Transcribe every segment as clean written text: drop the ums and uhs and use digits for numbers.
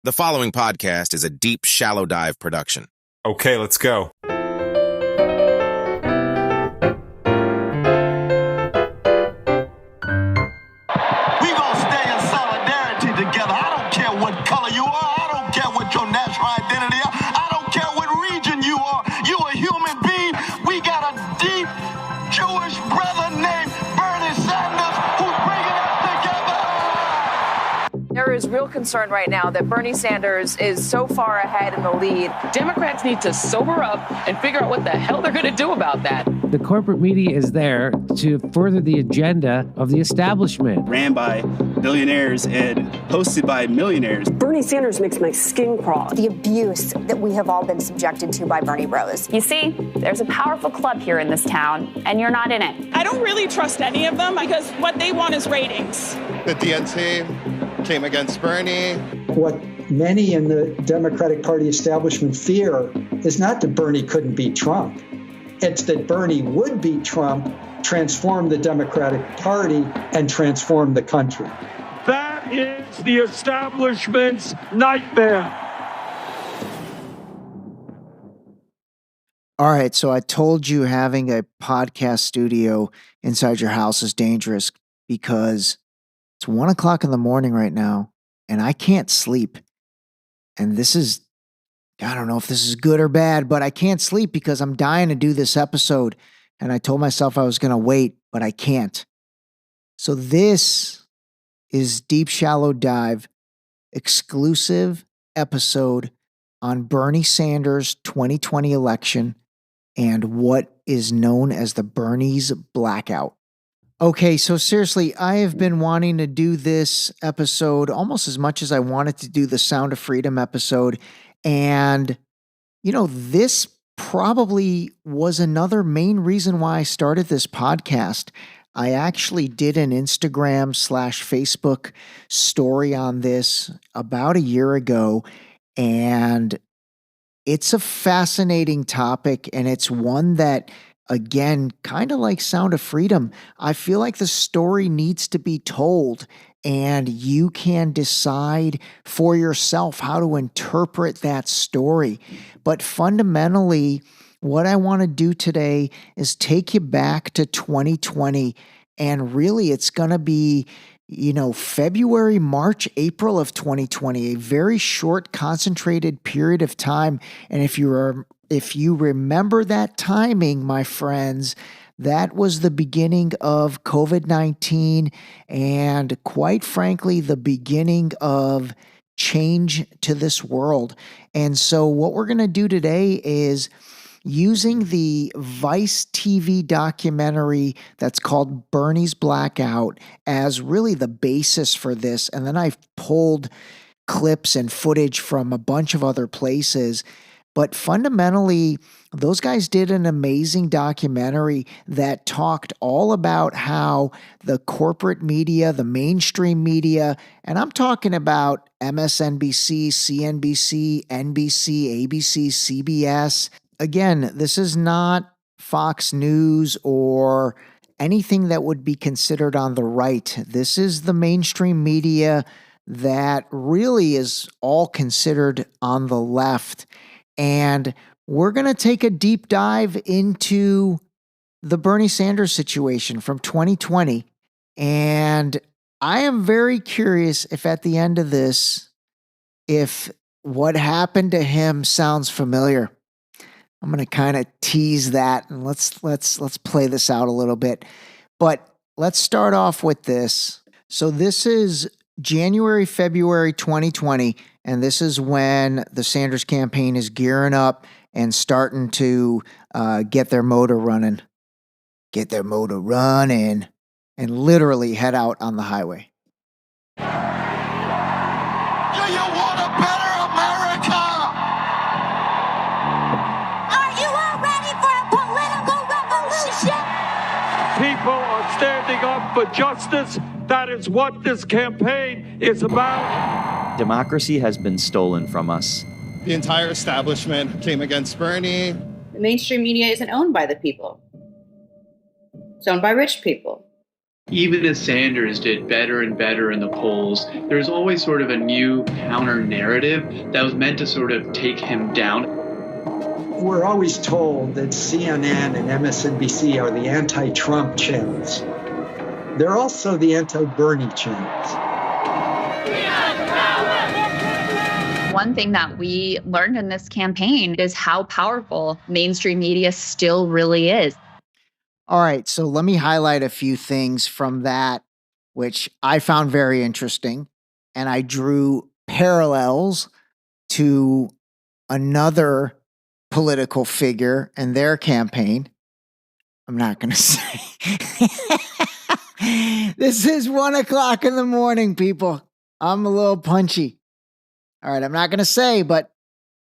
The following podcast is a deep, shallow dive production. Okay, let's go. We gonna stay in solidarity together. I don't care what color you are. I don't care what your national identity is. I don't care what region you are. You a human being. We got a deep Jewish brother named Bernie Sanders who's bringing us together. There is real concern right now that Bernie Sanders is so far ahead in the lead. Democrats need to sober up and figure out what the hell they're going to do about that. The corporate media is there to further the agenda of the establishment. Ran by billionaires and hosted by millionaires. Bernie Sanders makes my skin crawl. The abuse that we have all been subjected to by Bernie Bros. You see, there's a powerful club here in this town, and you're not in it. I don't really trust any of them because what they want is ratings. The DNC came against Bernie. What many in the Democratic Party establishment fear is not that Bernie couldn't beat Trump. It's that Bernie would beat Trump, transform the Democratic Party, and transform the country. That is the establishment's nightmare. All right, so I told you having a podcast studio inside your house is dangerous because it's 1 o'clock in the morning right now, and I can't sleep. And this is, I don't know if this is good or bad, but I can't sleep because I'm dying to do this episode. And I told myself I was going to wait, but I can't. So this is Deep Shallow Dive, exclusive episode on Bernie Sanders' 2020 election and what is known as the Bernie's Blackout. Okay, so seriously, I have been wanting to do this episode almost as much as I wanted to do the Sound of Freedom episode. And, you know, this probably was another main reason why I started this podcast. I actually did an Instagram/Facebook story on this about a year ago, and it's a fascinating topic, and it's one that, again, kind of like Sound of Freedom, I feel like the story needs to be told, and you can decide for yourself how to interpret that story. But fundamentally, what I want to do today is take you back to 2020, and really it's going to be, you know, February, March, April of 2020, a very short, concentrated period of time. And if you remember that timing, my friends, that was the beginning of COVID-19 and, quite frankly, the beginning of change to this world. And so what we're going to do today is using the Vice TV documentary that's called Bernie's Blackout as really the basis for this. And then I've pulled clips and footage from a bunch of other places. But fundamentally, those guys did an amazing documentary that talked all about how the corporate media, the mainstream media, and I'm talking about MSNBC, CNBC, NBC, ABC, CBS. Again, this is not Fox News or anything that would be considered on the right. This is the mainstream media that really is all considered on the left. And we're going to take a deep dive into the Bernie Sanders situation from 2020. And I am very curious if at the end of this, if what happened to him sounds familiar. I'm going to kind of tease that, and let's play this out a little bit. But let's start off with this. So this is January, February 2020, and this is when the Sanders campaign is gearing up and starting to get their motor running. Get their motor running and literally head out on the highway. Do you want a better America? Are you all ready for a political revolution? People are standing up for justice. That is what this campaign is about. Democracy has been stolen from us. The entire establishment came against Bernie. The mainstream media isn't owned by the people. It's owned by rich people. Even as Sanders did better and better in the polls, there's always sort of a new counter narrative that was meant to sort of take him down. We're always told that CNN and MSNBC are the anti-Trump channels. They're also the anti-Bernie channels. One thing that we learned in this campaign is how powerful mainstream media still really is. All right, so let me highlight a few things from that, which I found very interesting. And I drew parallels to another political figure and their campaign. I'm not going to say. This is 1 o'clock in the morning, people. I'm a little punchy. All right, I'm not going to say, but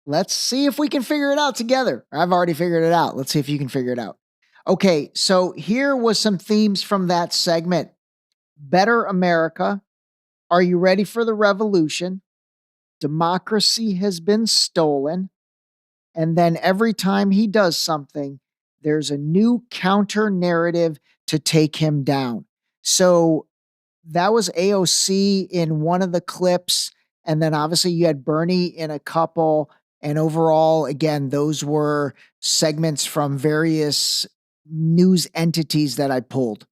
let's see if we can figure it out together. I've already figured it out. Let's see if you can figure it out. Okay, so here was some themes from that segment. Better America. Are you ready for the revolution? Democracy has been stolen. And then every time he does something, there's a new counter narrative to take him down. So that was AOC in one of the clips. And then obviously you had Bernie in a couple. And overall, again, those were segments from various news entities that I pulled.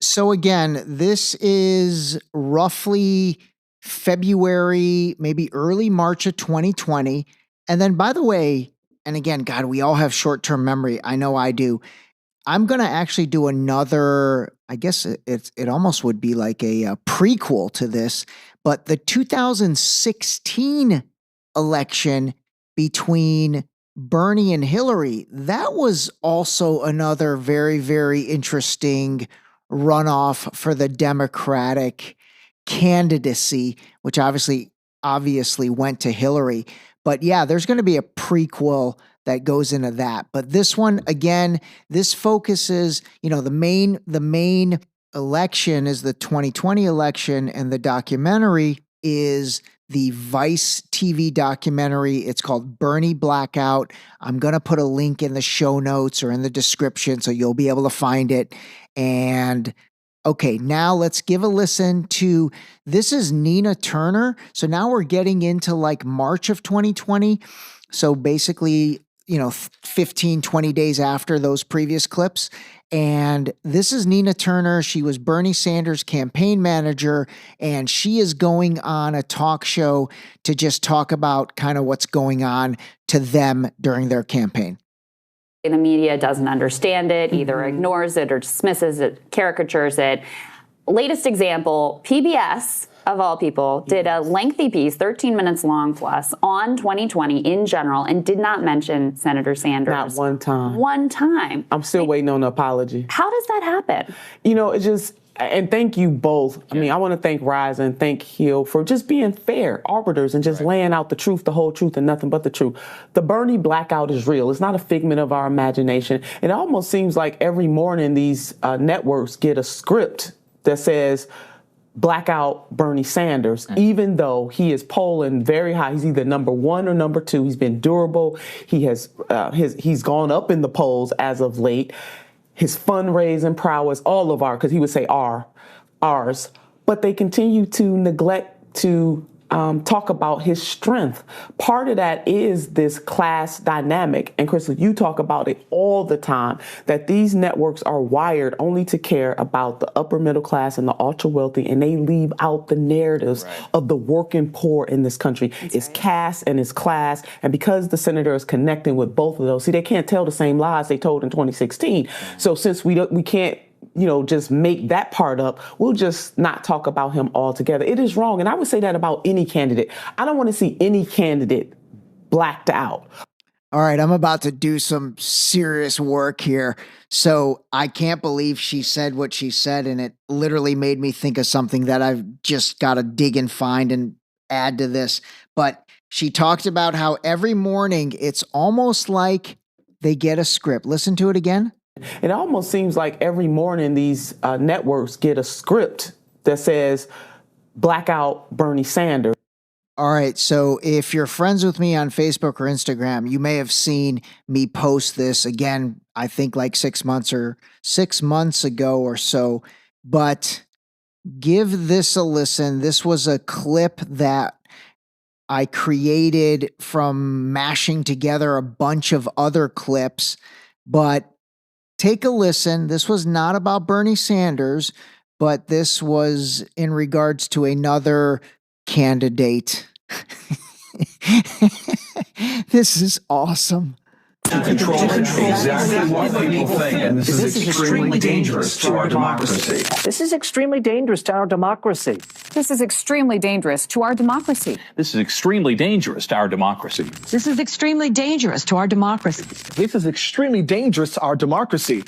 So again, this is roughly February, maybe early March of 2020. And then, by the way, and again, God, we all have short-term memory. I know I do. I'm going to actually do another, I guess it almost would be like a prequel to this, but the 2016 election between Bernie and Hillary, that was also another very, very interesting runoff for the Democratic candidacy, which obviously went to Hillary. But yeah, there's going to be a prequel that goes into that. But this one, again, this focuses, the main election is the 2020 election, and the documentary is the Vice TV documentary. It's called Bernie Blackout. I'm going to put a link in the show notes or in the description so you'll be able to find it. And okay, now let's give a listen to, this is Nina Turner. So now we're getting into like March of 2020. So basically, 15, 20 days after those previous clips. And this is Nina Turner. She was Bernie Sanders' campaign manager, and she is going on a talk show to just talk about kind of what's going on to them during their campaign. The media doesn't understand it, either ignores it or dismisses it, caricatures it. Latest example, PBS, of all people, did a lengthy piece, 13 minutes long plus, on 2020 in general and did not mention Senator Sanders. Not one time. One time. I'm still waiting on an apology. How does that happen? It just, and thank you both. I mean, I want to thank Rise and thank Hill for just being fair arbiters and just laying out the truth, the whole truth, and nothing but the truth. The Bernie blackout is real. It's not a figment of our imagination. It almost seems like every morning these networks get a script that says, Blackout Bernie Sanders, even though he is polling very high. He's either number one or number two. He's been durable. He has he's gone up in the polls as of late. His fundraising prowess, all of because he would say ours, but they continue to neglect to talk about his strength. Part of that is this class dynamic. And Crystal, you talk about it all the time, that these networks are wired only to care about the upper middle class and the ultra wealthy, and they leave out the narratives of the working poor in this country. It's caste and it's class. And because the senator is connecting with both of those, see, they can't tell the same lies they told in 2016. So since we can't just make that part up, we'll just not talk about him altogether. It is wrong. And I would say that about any candidate. I don't want to see any candidate blacked out. All right, I'm about to do some serious work here. So I can't believe she said what she said, and it literally made me think of something that I've just got to dig and find and add to this. But she talked about how every morning it's almost like they get a script. Listen to it again. It almost seems like every morning these networks get a script that says Blackout Bernie Sanders. All right. So if you're friends with me on Facebook or Instagram, you may have seen me post this again, I think like 6 months ago or so. but give this a listen. This was a clip that I created from mashing together a bunch of other clips, but take a listen. This was not about Bernie Sanders, but this was in regards to another candidate. This is awesome. Controlling exactly what people think, and this is extremely dangerous to our democracy. This is extremely dangerous to our democracy. This is extremely dangerous to our democracy. This is extremely dangerous to our democracy. This is extremely dangerous to our democracy. This is extremely dangerous to our democracy.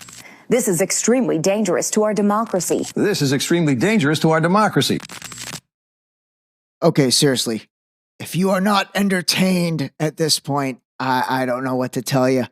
This is extremely dangerous to our democracy. This is extremely dangerous to our democracy. Okay, seriously. If you are not entertained at this point, I don't know what to tell you.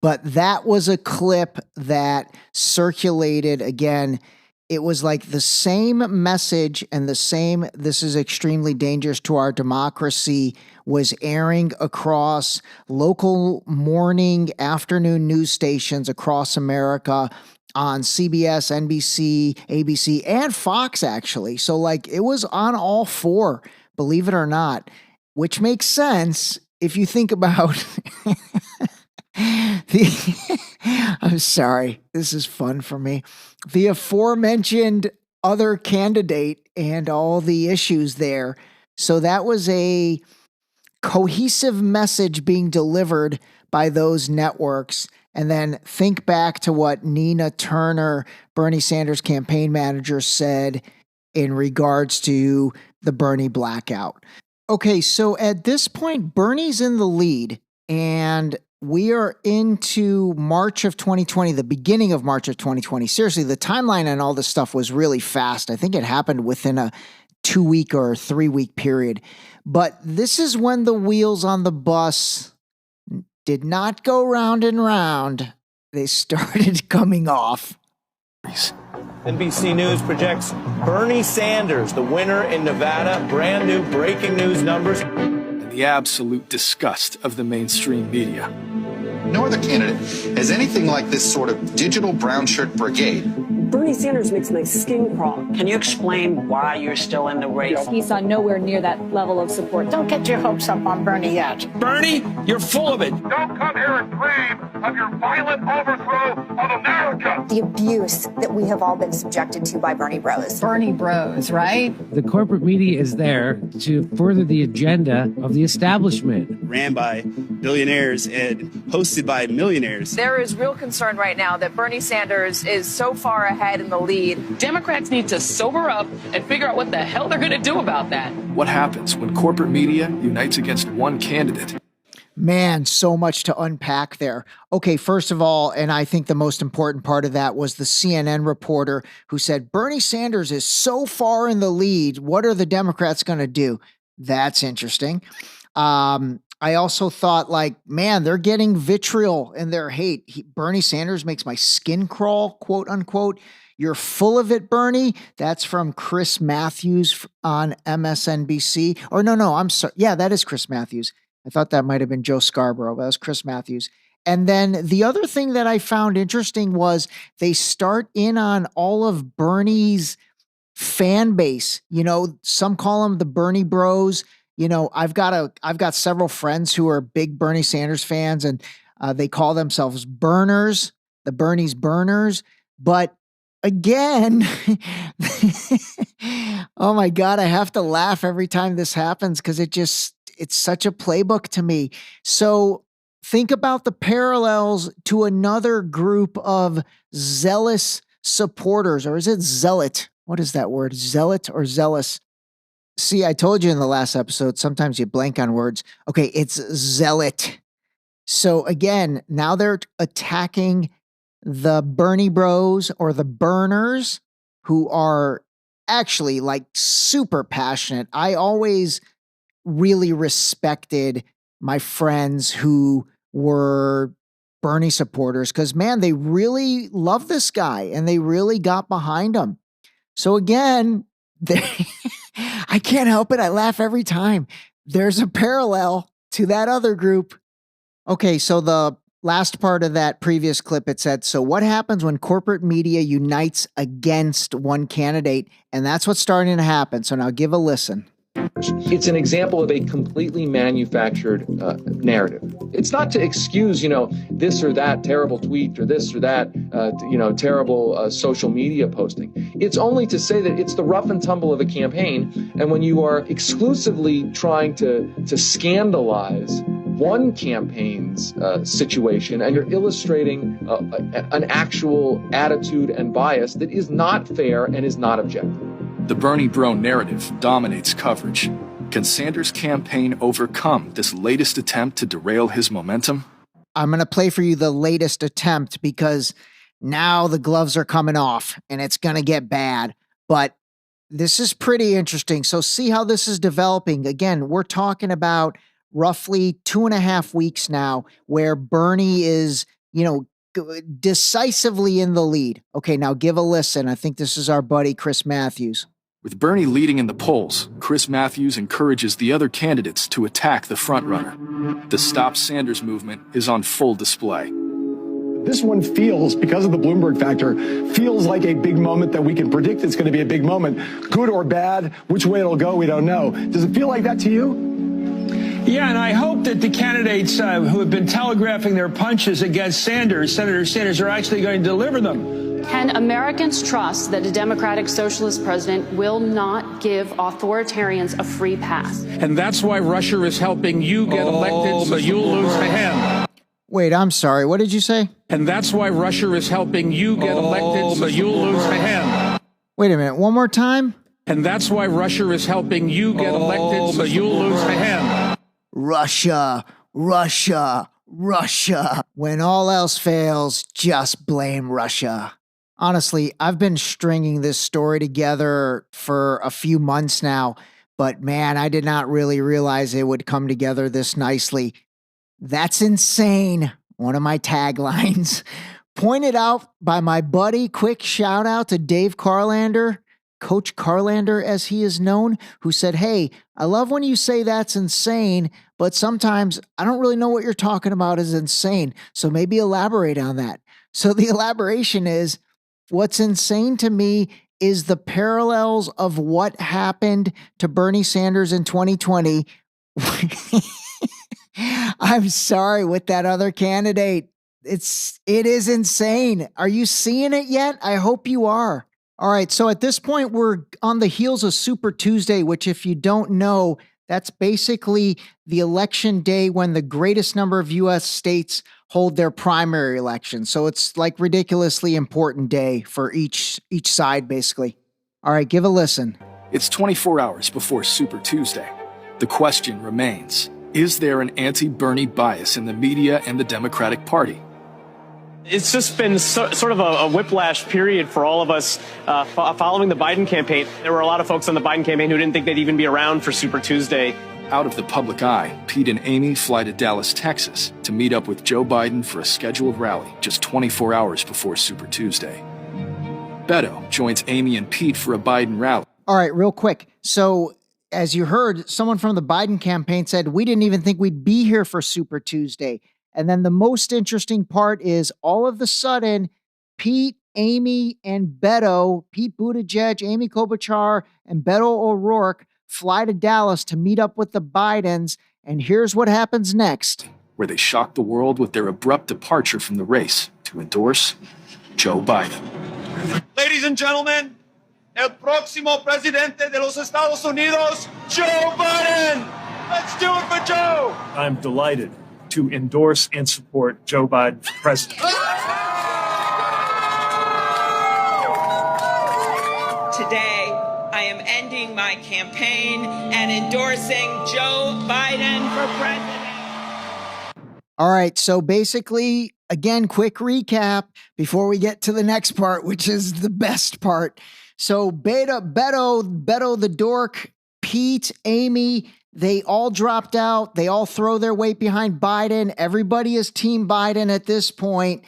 But that was a clip that circulated again. It was like the same message and the same, this is extremely dangerous to our democracy, was airing across local morning, afternoon news stations across America on CBS, NBC, ABC, and Fox, actually. So, like, it was on all four, believe it or not, which makes sense if you think about I'm sorry, this is fun for me. The aforementioned other candidate and all the issues there. So that was a cohesive message being delivered by those networks. And then think back to what Nina Turner, Bernie Sanders campaign manager, said in regards to the Bernie blackout. Okay, so at this point, Bernie's in the lead, and we are into March of 2020, the beginning of March of 2020. Seriously, the timeline and all this stuff was really fast. I think it happened within a 2-week or 3-week period. But this is when the wheels on the bus did not go round and round. They started coming off. NBC News projects Bernie Sanders, the winner in Nevada. Brand new breaking news numbers. And the absolute disgust of the mainstream media. No other candidate has anything like this sort of digital brown shirt brigade. Bernie Sanders makes my skin crawl. Can you explain why you're still in the race? He saw nowhere near that level of support. Don't get your hopes up on Bernie yet. Bernie, you're full of it. Don't come here and dream of your violent overthrow of America. The abuse that we have all been subjected to by Bernie bros. Bernie bros, right? The corporate media is there to further the agenda of the establishment. Ran by billionaires and hosted by millionaires. There is real concern right now that Bernie Sanders is so far ahead in the lead. Democrats need to sober up and figure out what the hell they're going to do about that. What happens when corporate media unites against one candidate? Man, so much to unpack there. Okay, first of all, and I think the most important part of that was the CNN reporter who said, Bernie Sanders is so far in the lead. What are the Democrats going to do? That's interesting. I also thought, like, man, they're getting vitriol in their hate. Bernie Sanders makes my skin crawl, quote unquote. You're full of it, Bernie. That's from Chris Matthews on MSNBC. Or no, I'm sorry. Yeah, that is Chris Matthews. I thought that might have been Joe Scarborough, but that was Chris Matthews. And then the other thing that I found interesting was they start in on all of Bernie's fan base. You know, some call them the Bernie bros. You know, I've got several friends who are big Bernie Sanders fans, and they call themselves burners, the Bernie's burners. But again, oh my God, I have to laugh every time this happens because it's such a playbook to me. So think about the parallels to another group of zealous supporters, or is it zealot? What is that word? Zealot or zealous? See, I told you in the last episode, sometimes you blank on words. Okay, it's zealot. So again, now they're attacking the Bernie bros or the burners who are actually like super passionate. I always really respected my friends who were Bernie supporters because, man, they really love this guy and they really got behind him. So again, I can't help it. I laugh every time. There's a parallel to that other group. Okay, so the last part of that previous clip, it said, so what happens when corporate media unites against one candidate? And that's what's starting to happen. So now give a listen. It's an example of a completely manufactured narrative. It's not to excuse, this or that terrible tweet or this or that, terrible social media posting. It's only to say that it's the rough and tumble of a campaign. And when you are exclusively trying to scandalize one campaign's situation and you're illustrating an actual attitude and bias that is not fair and is not objective. The Bernie Bro narrative dominates coverage. Can Sanders' campaign overcome this latest attempt to derail his momentum? I'm going to play for you the latest attempt because now the gloves are coming off and it's going to get bad. But this is pretty interesting. So see how this is developing. Again, we're talking about roughly 2.5 weeks now where Bernie is, decisively in the lead. Okay, now give a listen. I think this is our buddy Chris Matthews. With Bernie leading in the polls, Chris Matthews encourages the other candidates to attack the frontrunner. The Stop Sanders movement is on full display. This one feels, because of the Bloomberg factor, feels like a big moment that we can predict it's going to be a big moment. Good or bad, which way it'll go, we don't know. Does it feel like that to you? Yeah, and I hope that the candidates who have been telegraphing their punches against Sanders, Senator Sanders, are actually going to deliver them. Can Americans trust that a democratic socialist president will not give authoritarians a free pass? And that's why Russia is helping you get elected so you'll lose to him. Wait, I'm sorry. What did you say? And that's why Russia is helping you get elected so you'll lose to him. Wait a minute. One more time. And that's why Russia is helping you get elected so you'll lose to him. Russia, Russia, Russia. When all else fails, just blame Russia. Honestly, I've been stringing this story together for a few months now, but man, I did not really realize it would come together this nicely. That's insane. One of my taglines. Pointed out by my buddy. Quick shout out to Dave Carlander, Coach Carlander as he is known, who said, hey, I love when you say that's insane, but sometimes I don't really know what you're talking about is insane. So maybe elaborate on that. So the elaboration is, what's insane to me is the parallels of what happened to Bernie Sanders in 2020. I'm sorry, with that other candidate. It is insane. Are you seeing it yet? I hope you are. All right, so at this point, we're on the heels of Super Tuesday, which if you don't know, that's basically the election day when the greatest number of U.S. states hold their primary elections. So it's like ridiculously important day for each side, basically. All right, give a listen. It's 24 hours before Super Tuesday. The question remains, is there an anti-Bernie bias in the media and the Democratic Party? It's just been sort of a whiplash period for all of us following the Biden campaign. There were a lot of folks on the Biden campaign who didn't think they'd even be around for Super Tuesday. Out of the public eye, Pete and Amy fly to Dallas, Texas to meet up with Joe Biden for a scheduled rally just 24 hours before Super Tuesday. Beto joins Amy and Pete for a Biden rally. All right, real quick. So as you heard, someone from the Biden campaign said, we didn't even think we'd be here for Super Tuesday. And then the most interesting part is all of a sudden, Pete, Amy, and Beto, Pete Buttigieg, Amy Klobuchar, and Beto O'Rourke fly to Dallas to meet up with the Bidens. And here's what happens next. Where they shock the world with their abrupt departure from the race to endorse Joe Biden. Ladies and gentlemen, el próximo presidente de los Estados Unidos, Joe Biden. Let's do it for Joe. I'm delighted to endorse and support Joe Biden for president. Today, I am ending my campaign and endorsing Joe Biden for president. All right, so basically, again, quick recap before we get to the next part, which is the best part. So Beto the dork, Pete, Amy, they all dropped out. They all throw their weight behind Biden. Everybody is Team Biden at this point.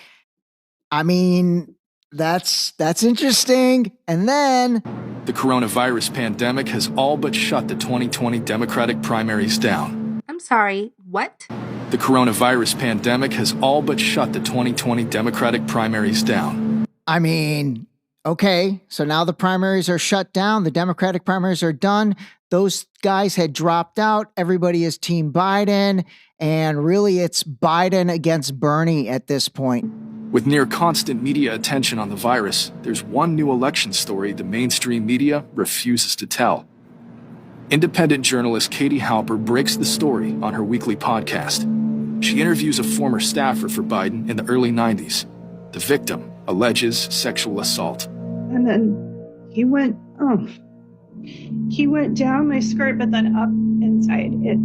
I mean, that's interesting. And then the coronavirus pandemic has all but shut the 2020 Democratic primaries down. I'm sorry, what? The coronavirus pandemic has all but shut the 2020 Democratic primaries down. I mean, okay, so now the primaries are shut down. The Democratic primaries are done. Those guys had dropped out. Everybody is Team Biden. And really, it's Biden against Bernie at this point. With near constant media attention on the virus, there's one new election story the mainstream media refuses to tell. Independent journalist Katie Halper breaks the story on her weekly podcast. She interviews a former staffer for Biden in the early 90s. The victim alleges sexual assault. And then he went down my skirt, but then up inside it.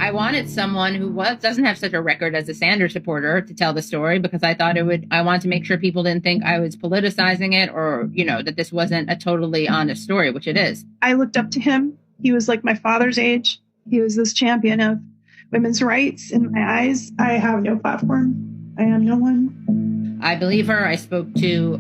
I wanted someone who doesn't have such a record as a Sanders supporter to tell the story, because I thought I wanted to make sure people didn't think I was politicizing it, or, that this wasn't a totally honest story, which it is. I looked up to him. He was like my father's age. He was this champion of women's rights. In my eyes, I have no platform. I am no one. I believe her. I spoke to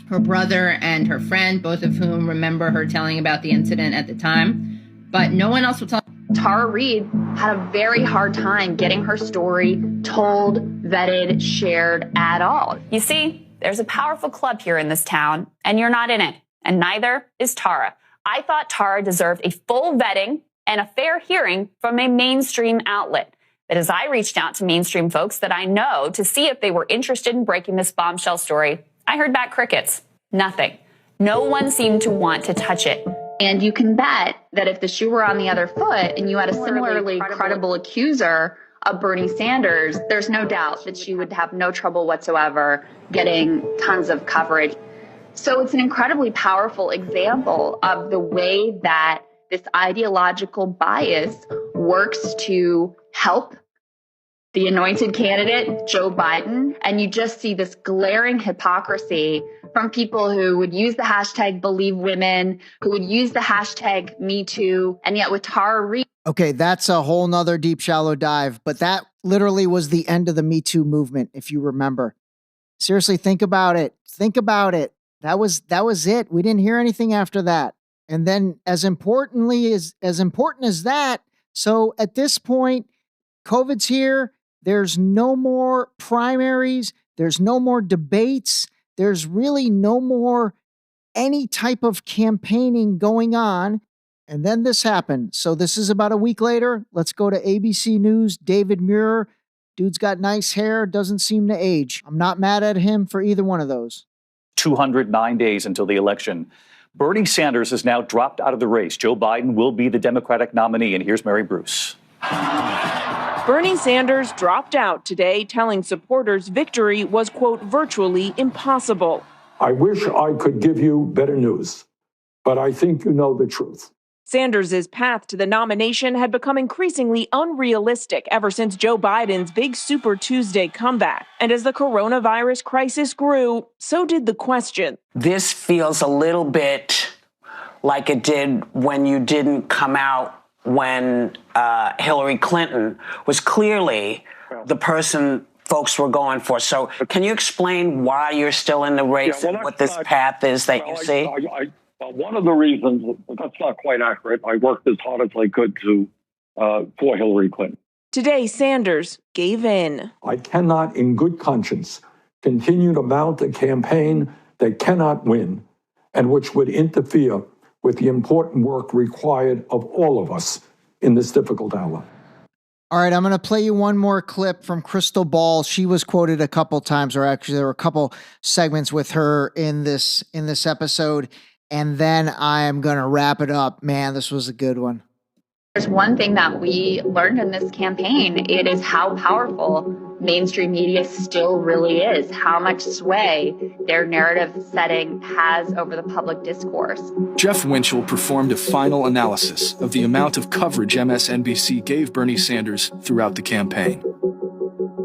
her brother and her friend, both of whom remember her telling about the incident at the time, but no one else will tell. Tara Reade had a very hard time getting her story told, vetted, shared at all. You see, there's a powerful club here in this town, and you're not in it, and neither is Tara. I thought Tara deserved a full vetting and a fair hearing from a mainstream outlet. But as I reached out to mainstream folks that I know to see if they were interested in breaking this bombshell story, I heard back crickets. Nothing. No one seemed to want to touch it. And you can bet that if the shoe were on the other foot and you had a similarly credible accuser of Bernie Sanders, there's no doubt that she would have no trouble whatsoever getting tons of coverage. So it's an incredibly powerful example of the way that this ideological bias works to help the anointed candidate, Joe Biden. And you just see this glaring hypocrisy from people who would use the hashtag Believe Women, who would use the hashtag Me Too, and yet with Tara Reade. Okay, that's a whole nother deep, shallow dive, but that literally was the end of the Me Too movement, if you remember. Seriously, think about it. Think about it. That was it. We didn't hear anything after that. And then as important as that, so at this point, COVID's here. There's no more primaries. There's no more debates. There's really no more any type of campaigning going on. And then this happened. So this is about a week later. Let's go to ABC News. David Muir. Dude's got nice hair. Doesn't seem to age. I'm not mad at him for either one of those. 209 days until the election. Bernie Sanders has now dropped out of the race. Joe Biden will be the Democratic nominee. And here's Mary Bruce. Bernie Sanders dropped out today, telling supporters victory was, quote, virtually impossible. I wish I could give you better news, but I think you know the truth. Sanders' path to the nomination had become increasingly unrealistic ever since Joe Biden's big Super Tuesday comeback. And as the coronavirus crisis grew, so did the question. This feels a little bit like it did when you didn't come out when Hillary Clinton was clearly the person folks were going for. So can you explain why you're still in the race and what this path is that you see? One of the reasons, that's not quite accurate, I worked as hard as I could for Hillary Clinton. Today, Sanders gave in. I cannot, in good conscience, continue to mount a campaign that cannot win and which would interfere with the important work required of all of us in this difficult hour. All right, I'm going to play you one more clip from Crystal Ball. She was quoted a couple times, or actually there were a couple segments with her in this episode. And then I am going to wrap it up. Man, this was a good one. There's one thing that we learned in this campaign. It is how powerful mainstream media still really is, how much sway their narrative setting has over the public discourse. Jeff Winchell performed a final analysis of the amount of coverage MSNBC gave Bernie Sanders throughout the campaign.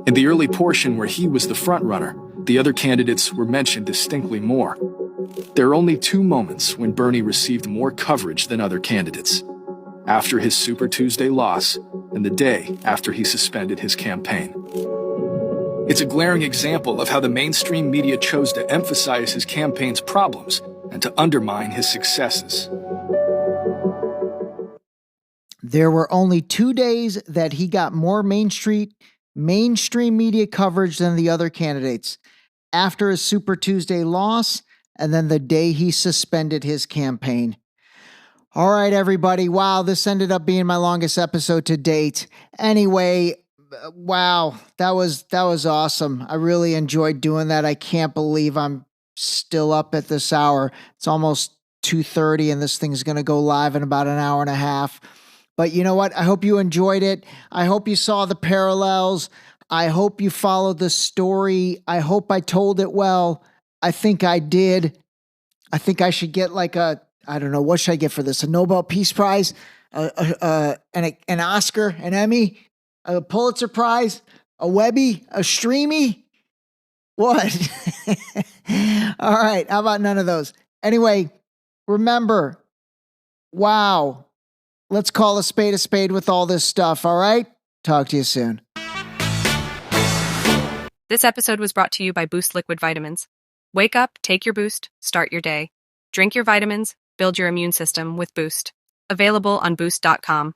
In the early portion where he was the frontrunner, the other candidates were mentioned distinctly more. There are only two moments when Bernie received more coverage than other candidates: after his Super Tuesday loss and the day after he suspended his campaign. It's a glaring example of how the mainstream media chose to emphasize his campaign's problems and to undermine his successes. There were only 2 days that he got more mainstream media coverage than the other candidates. After his Super Tuesday loss, and then the day he suspended his campaign. All right, everybody. Wow, this ended up being my longest episode to date. Anyway, wow, that was awesome. I really enjoyed doing that. I can't believe I'm still up at this hour. It's almost 2:30 and this thing's going to go live in about an hour and a half. But you know what? I hope you enjoyed it. I hope you saw the parallels. I hope you followed the story. I hope I told it well. I think I did. I think I should get like I don't know, what should I get for this? A Nobel Peace Prize? An Oscar? An Emmy? A Pulitzer Prize? A Webby? A Streamy? What? All right. How about none of those? Anyway, remember, wow. Let's call a spade with all this stuff, all right? Talk to you soon. This episode was brought to you by Boost Liquid Vitamins. Wake up, take your Boost, start your day. Drink your vitamins, build your immune system with Boost. Available on Boost.com.